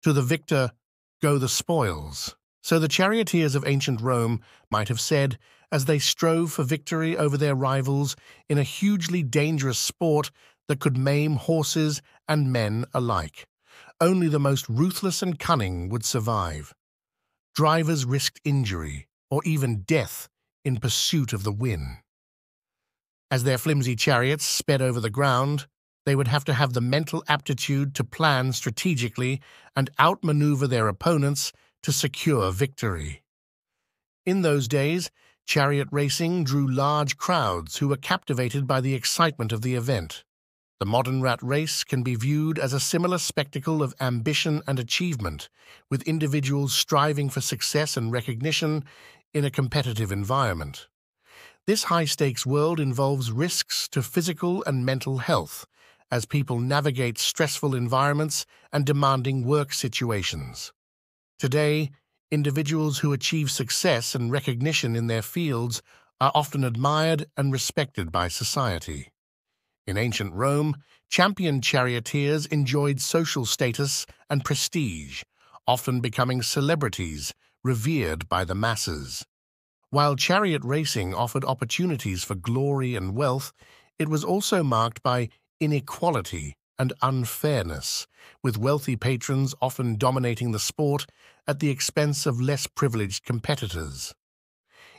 To the victor go the spoils. So the charioteers of ancient Rome might have said, as they strove for victory over their rivals in a hugely dangerous sport that could maim horses and men alike. Only the most ruthless and cunning would survive. Drivers risked injury or even death in pursuit of the win. As their flimsy chariots sped over the ground, they would have to have the mental aptitude to plan strategically and outmaneuver their opponents to secure victory. In those days, chariot racing drew large crowds who were captivated by the excitement of the event. The modern rat race can be viewed as a similar spectacle of ambition and achievement, with individuals striving for success and recognition in a competitive environment. This high-stakes world involves risks to physical and mental health as people navigate stressful environments and demanding work situations. Today, individuals who achieve success and recognition in their fields are often admired and respected by society. In ancient Rome, champion charioteers enjoyed social status and prestige, often becoming celebrities revered by the masses. While chariot racing offered opportunities for glory and wealth, it was also marked by inequality and unfairness, with wealthy patrons often dominating the sport at the expense of less privileged competitors.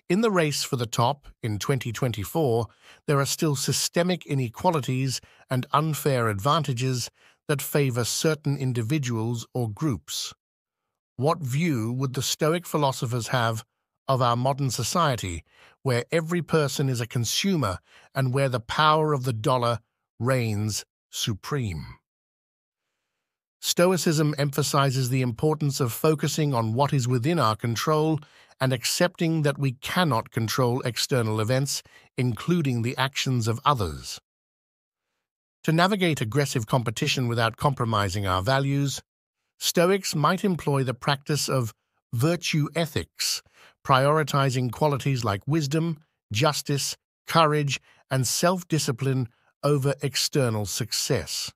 In the race for the top in 2024, there are still systemic inequalities and unfair advantages that favor certain individuals or groups. What view would the Stoic philosophers have of our modern society, where every person is a consumer and where the power of the dollar reigns supreme? Stoicism emphasizes the importance of focusing on what is within our control and accepting that we cannot control external events, including the actions of others. To navigate aggressive competition without compromising our values, Stoics might employ the practice of virtue ethics, prioritizing qualities like wisdom, justice, courage, and self-discipline over external success.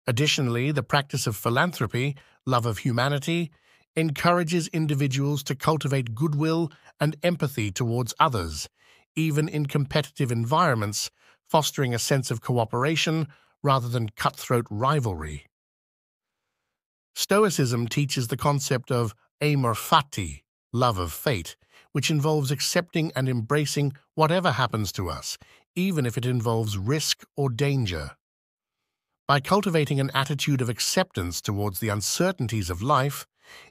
Additionally, the practice of philanthropy, love of humanity, encourages individuals to cultivate goodwill and empathy towards others, even in competitive environments, fostering a sense of cooperation rather than cutthroat rivalry. Stoicism teaches the concept of amor fati, love of fate, which involves accepting and embracing whatever happens to us, even if it involves risk or danger. By cultivating an attitude of acceptance towards the uncertainties of life,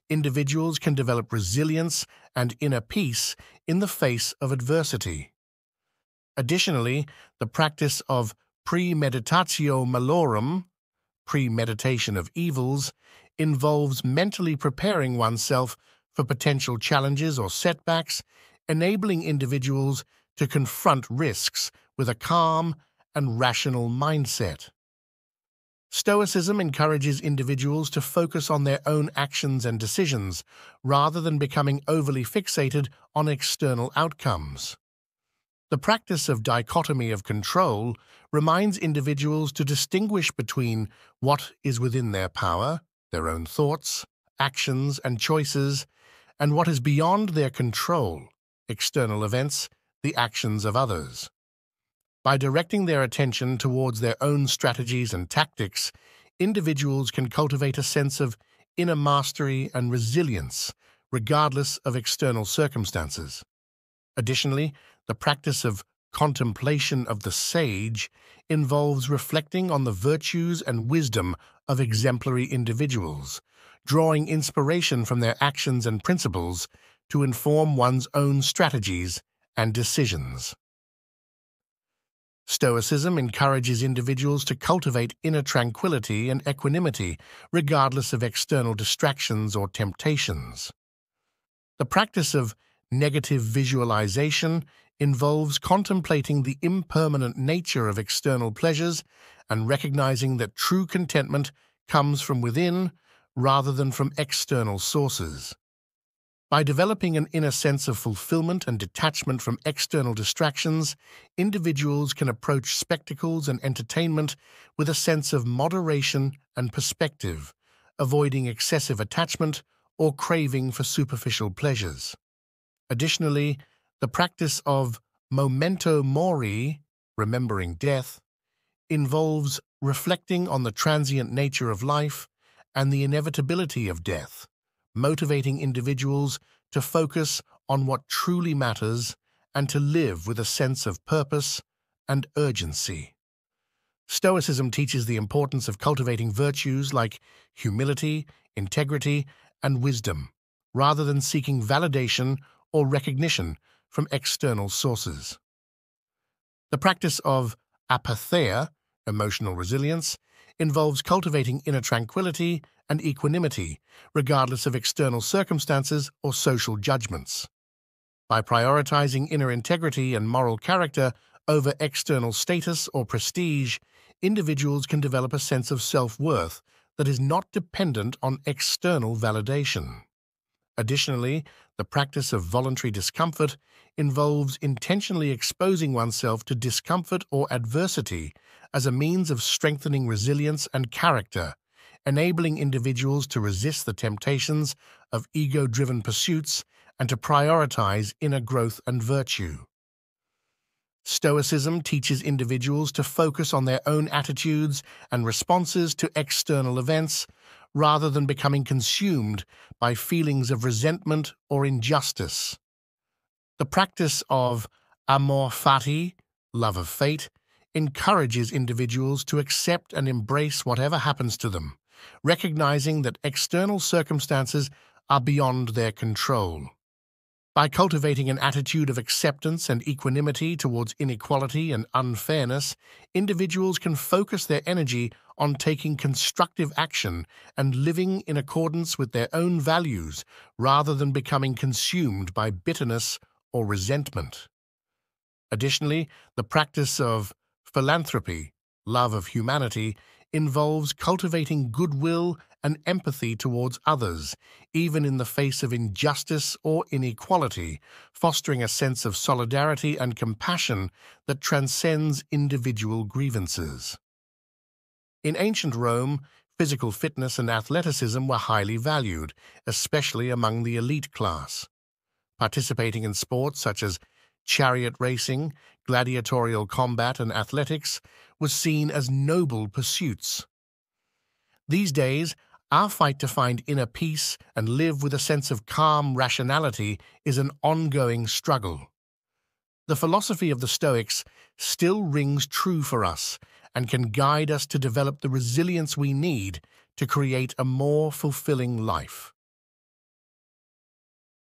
individuals can develop resilience and inner peace in the face of adversity. Additionally, the practice of premeditatio malorum, premeditation of evils, involves mentally preparing oneself for potential challenges or setbacks, enabling individuals to confront risks with a calm and rational mindset. Stoicism encourages individuals to focus on their own actions and decisions, rather than becoming overly fixated on external outcomes. The practice of dichotomy of control reminds individuals to distinguish between what is within their power, their own thoughts, actions, and choices, and what is beyond their control, external events, the actions of others. By directing their attention towards their own strategies and tactics, individuals can cultivate a sense of inner mastery and resilience, regardless of external circumstances. Additionally, the practice of contemplation of the sage involves reflecting on the virtues and wisdom of exemplary individuals, drawing inspiration from their actions and principles to inform one's own strategies and decisions. Stoicism encourages individuals to cultivate inner tranquility and equanimity, regardless of external distractions or temptations. The practice of negative visualization involves contemplating the impermanent nature of external pleasures and recognizing that true contentment comes from within rather than from external sources. By developing an inner sense of fulfillment and detachment from external distractions, individuals can approach spectacles and entertainment with a sense of moderation and perspective, avoiding excessive attachment or craving for superficial pleasures. Additionally, the practice of memento mori, remembering death, involves reflecting on the transient nature of life and the inevitability of death, motivating individuals to focus on what truly matters and to live with a sense of purpose and urgency. Stoicism teaches the importance of cultivating virtues like humility, integrity, and wisdom, rather than seeking validation or recognition from external sources. The practice of apatheia, emotional resilience, involves cultivating inner tranquility and equanimity, regardless of external circumstances or social judgments. By prioritizing inner integrity and moral character over external status or prestige, individuals can develop a sense of self-worth that is not dependent on external validation. Additionally, the practice of voluntary discomfort involves intentionally exposing oneself to discomfort or adversity as a means of strengthening resilience and character, enabling individuals to resist the temptations of ego-driven pursuits and to prioritize inner growth and virtue. Stoicism teaches individuals to focus on their own attitudes and responses to external events, rather than becoming consumed by feelings of resentment or injustice. The practice of amor fati, love of fate, encourages individuals to accept and embrace whatever happens to them, recognizing that external circumstances are beyond their control. By cultivating an attitude of acceptance and equanimity towards inequality and unfairness, individuals can focus their energy on taking constructive action and living in accordance with their own values rather than becoming consumed by bitterness or resentment. Additionally, the practice of philanthropy, love of humanity, involves cultivating goodwill and empathy towards others, even in the face of injustice or inequality, fostering a sense of solidarity and compassion that transcends individual grievances. In ancient Rome, physical fitness and athleticism were highly valued, especially among the elite class. Participating in sports such as chariot racing, gladiatorial combat, and athletics was seen as noble pursuits. These days, our fight to find inner peace and live with a sense of calm rationality is an ongoing struggle. The philosophy of the Stoics still rings true for us and can guide us to develop the resilience we need to create a more fulfilling life.